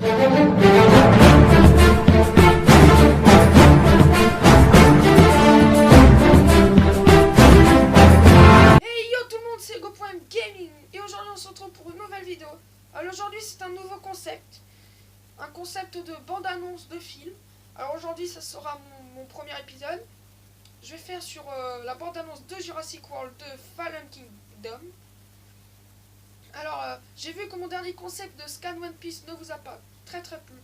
Hey yo tout le monde, c'est Go.Gaming et aujourd'hui on se retrouve pour une nouvelle vidéo. Alors aujourd'hui c'est un nouveau concept, un concept de bande-annonce de film. Alors aujourd'hui ça sera mon premier épisode. Je vais faire sur la bande-annonce de Jurassic World de Fallen Kingdom. Alors j'ai vu que mon dernier concept de Scan One Piece ne vous a pas très plu.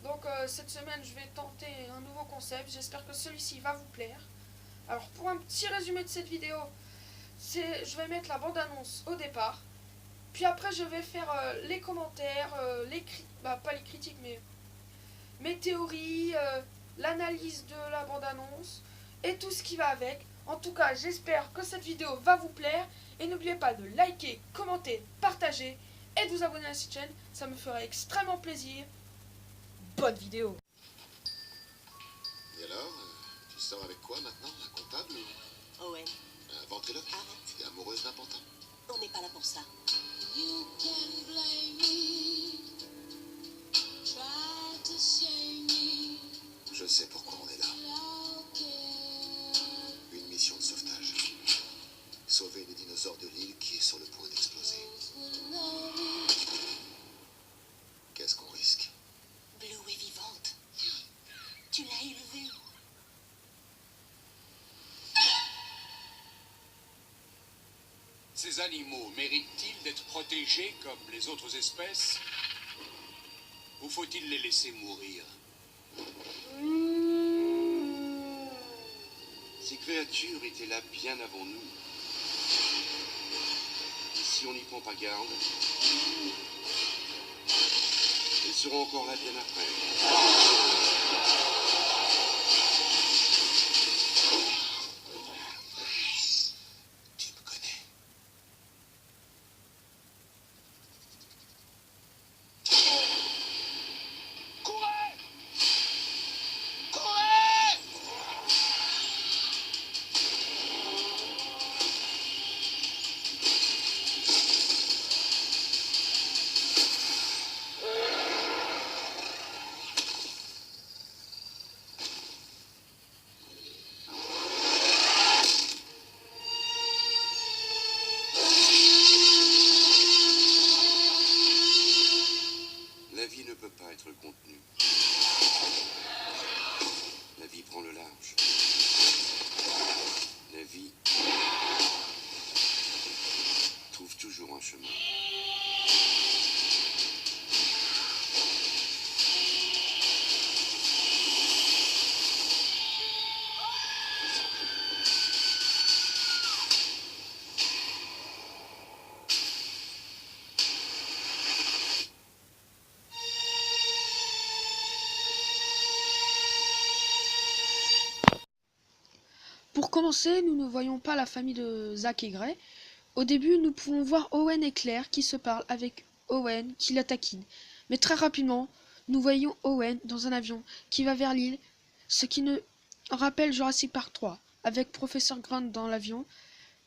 Donc cette semaine je vais tenter un nouveau concept, j'espère que celui-ci va vous plaire. Alors pour un petit résumé de cette vidéo, je vais mettre la bande-annonce au départ, puis après je vais faire les commentaires, pas les critiques mais mes théories, l'analyse de la bande-annonce et tout ce qui va avec. En tout cas j'espère que cette vidéo va vous plaire et n'oubliez pas de liker, commenter, partager et de vous abonner à cette chaîne, ça me ferait extrêmement plaisir. Bonne vidéo. Et alors, tu sors avec quoi maintenant? Un comptable ou Owen, un ventriloque? arrête. T'es amoureuse d'un pantin? On n'est pas là pour ça. You can blame me, try to shame me, Je sais pourquoi on est là. Une mission de sauvetage. Sauver les dinosaures de l'île qui est sur le point d'exploser. Qu'est-ce qu'on risque? Blue est vivante. Tu l'as élevée. Ces animaux méritent-ils d'être protégés comme les autres espèces? Ou faut-il les laisser mourir? Ces créatures étaient là bien avant nous. Et si on n'y prend pas garde, elles seront encore là bien après. Tu me connais. Courez! Courez! La vie ne peut pas être contenue. La vie prend le large. La vie trouve toujours un chemin. Pour commencer, nous ne voyons pas la famille de Zack et Gray. Au début, nous pouvons voir Owen et Claire qui se parlent avec Owen qui la taquine. Mais très rapidement, nous voyons Owen dans un avion qui va vers l'île, ce qui nous rappelle Jurassic Park 3, avec Professeur Grant dans l'avion,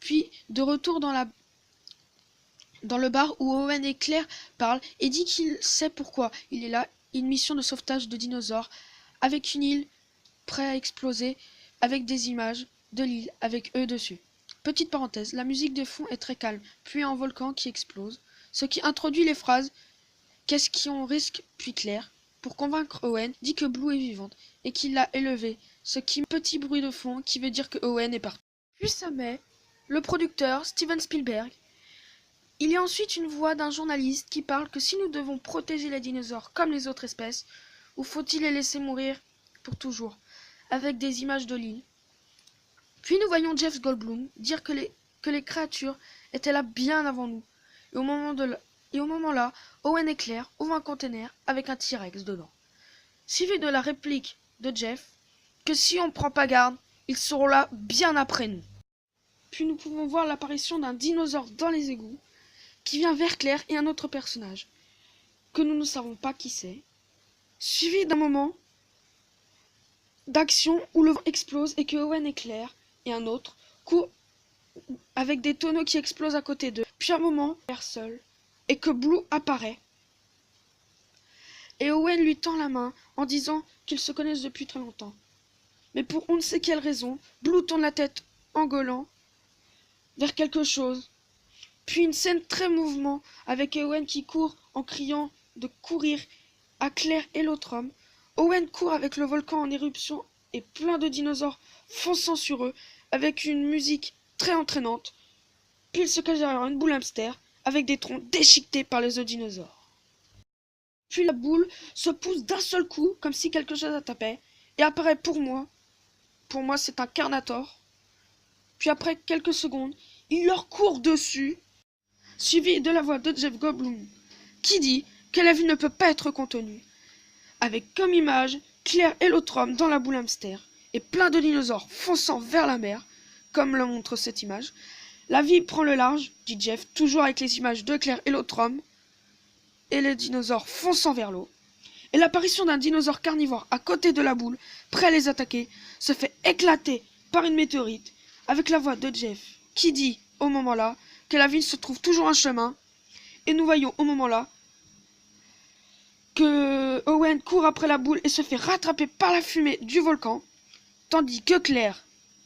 puis de retour dans le bar où Owen et Claire parlent et dit qu'il sait pourquoi il est là, une mission de sauvetage de dinosaures, avec une île prête à exploser, avec des images de l'île avec eux dessus. Petite parenthèse, la musique de fond est très calme, puis un volcan qui explose, ce qui introduit les phrases « Qu'est-ce qu'on risque ?» puis Claire, pour convaincre Owen, dit que Blue est vivante et qu'il l'a élevée, ce qui petit bruit de fond qui veut dire que Owen est parti. Puis ça met le producteur Steven Spielberg. Il y a ensuite une voix d'un journaliste qui parle que si nous devons protéger les dinosaures comme les autres espèces, ou faut-il les laisser mourir pour toujours, avec des images de l'île. Puis nous voyons Jeff Goldblum dire que les créatures étaient là bien avant nous. Et au moment là, Owen et Claire ouvrent un conteneur avec un T-Rex dedans. Suivi de la réplique de Jeff que si on ne prend pas garde, ils seront là bien après nous. Puis nous pouvons voir l'apparition d'un dinosaure dans les égouts qui vient vers Claire et un autre personnage que nous ne savons pas qui c'est, suivi d'un moment d'action où le vent explose et que Owen et Claire et un autre courent avec des tonneaux qui explosent à côté d'eux. Puis un moment, Claire seule et que Blue apparaît. et Owen lui tend la main en disant qu'ils se connaissent depuis très longtemps. Mais pour on ne sait quelle raison, Blue tourne la tête en gueulant vers quelque chose. Puis une scène très mouvement avec Owen qui court en criant de courir à Claire et l'autre homme. Owen court avec le volcan en éruption et plein de dinosaures fonçant sur eux avec une musique très entraînante. Puis il se cache derrière une boule hamster avec des troncs déchiquetés par les autres dinosaures. Puis la boule se pousse d'un seul coup comme si quelque chose la tapait et apparaît pour moi. Pour moi c'est un Carnator. Puis après quelques secondes, il leur court dessus, suivi de la voix de Jeff Goldblum, qui dit que la vie ne peut pas être contenue, avec comme image Claire et l'autre homme dans la boule hamster, et plein de dinosaures fonçant vers la mer, comme le montre cette image. La vie prend le large, dit Jeff, toujours avec les images de Claire et l'autre homme, et les dinosaures fonçant vers l'eau. Et l'apparition d'un dinosaure carnivore à côté de la boule, prêt à les attaquer, se fait éclater par une météorite, avec la voix de Jeff, qui dit, au moment-là, que la ville se trouve toujours un chemin, et nous voyons au moment-là que Owen court après la boule et se fait rattraper par la fumée du volcan, tandis que Claire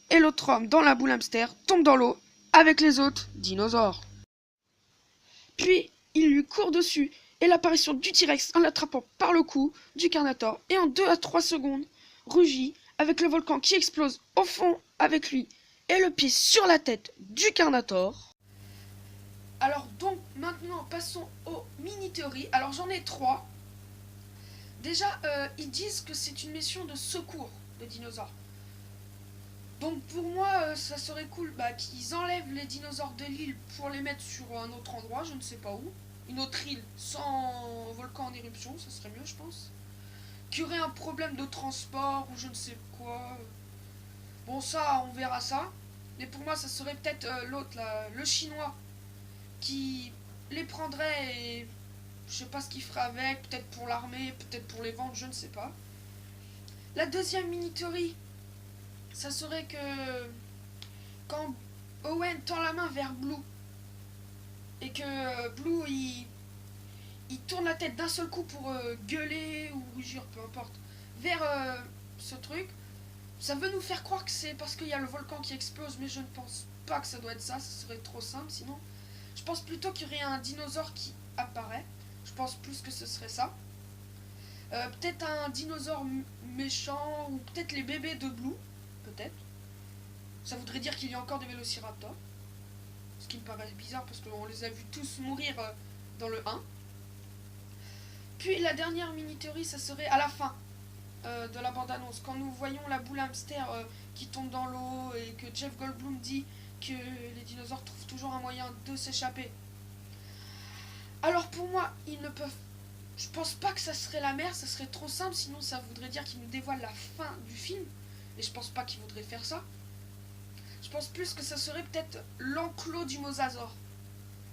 et l'autre homme dans la boule hamster tombent dans l'eau avec les autres dinosaures. Puis il lui court dessus et l'apparition du T-Rex en l'attrapant par le cou du Carnator et en 2 à 3 secondes rugit avec le volcan qui explose au fond avec lui et le pied sur la tête du Carnator. Alors donc maintenant passons aux mini-théories. Alors j'en ai 3. Déjà ils disent que c'est une mission de secours de dinosaures. Donc pour moi ça serait cool qu'ils enlèvent les dinosaures de l'île pour les mettre sur un autre endroit, je ne sais pas où. Une autre île sans volcan en éruption, ça serait mieux je pense. Qu'il y aurait un problème de transport ou je ne sais quoi. Bon ça on verra ça. Mais pour moi ça serait peut-être l'autre là, le chinois, qui les prendrait et je sais pas ce qu'il ferait avec, peut-être pour l'armée, peut-être pour les vendre, je ne sais pas. La deuxième mini-théorie, ça serait que quand Owen tend la main vers Blue et que Blue il tourne la tête d'un seul coup pour gueuler ou rugir, peu importe, vers ce truc, ça veut nous faire croire que c'est parce qu'il y a le volcan qui explose, mais je ne pense pas que ça doit être ça, ça serait trop simple sinon. Je pense plutôt qu'il y aurait un dinosaure qui apparaît, je pense plus que ce serait ça. Peut-être un dinosaure méchant ou peut-être les bébés de Blue, peut-être. Ça voudrait dire qu'il y a encore des vélociraptors, ce qui me paraît bizarre parce qu'on les a vus tous mourir dans le 1. Puis la dernière mini-théorie, ça serait à la fin de la bande-annonce, quand nous voyons la boule hamster qui tombe dans l'eau et que Jeff Goldblum dit que les dinosaures trouvent toujours un moyen de s'échapper. Alors pour moi, ils ne peuvent... Je pense pas que ça serait la mer, ça serait trop simple, sinon ça voudrait dire qu'ils nous dévoilent la fin du film. Et je pense pas qu'ils voudraient faire ça. Je pense plus que ça serait peut-être l'enclos du mosasaure.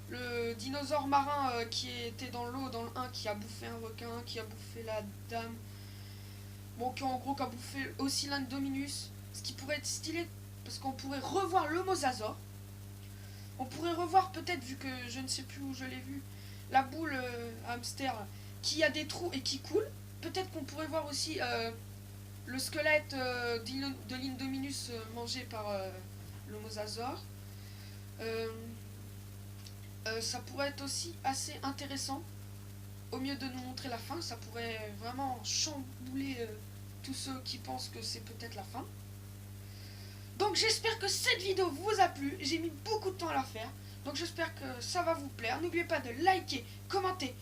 Le dinosaure marin qui était dans l'eau dans le 1, qui a bouffé un requin, qui a bouffé la dame. Bon, qui en gros qui a bouffé aussi l'Indominus. Ce qui pourrait être stylé, parce qu'on pourrait revoir le mosasaure. On pourrait revoir peut-être, vu que je ne sais plus où je l'ai vu, la boule hamster qui a des trous et qui coule. Peut-être qu'on pourrait voir aussi le squelette de l'Indominus mangé par le mosasaure. Ça pourrait être aussi assez intéressant. Au mieux de nous montrer la fin, ça pourrait vraiment chambouler tous ceux qui pensent que c'est peut-être la fin. Donc j'espère que cette vidéo vous a plu. J'ai mis beaucoup de temps à la faire. Donc j'espère que ça va vous plaire. N'oubliez pas de liker, commenter,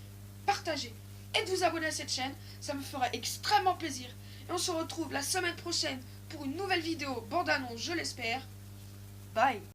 partager et de vous abonner à cette chaîne. Ça me fera extrêmement plaisir. Et on se retrouve la semaine prochaine pour une nouvelle vidéo bande-annonce, je l'espère. Bye.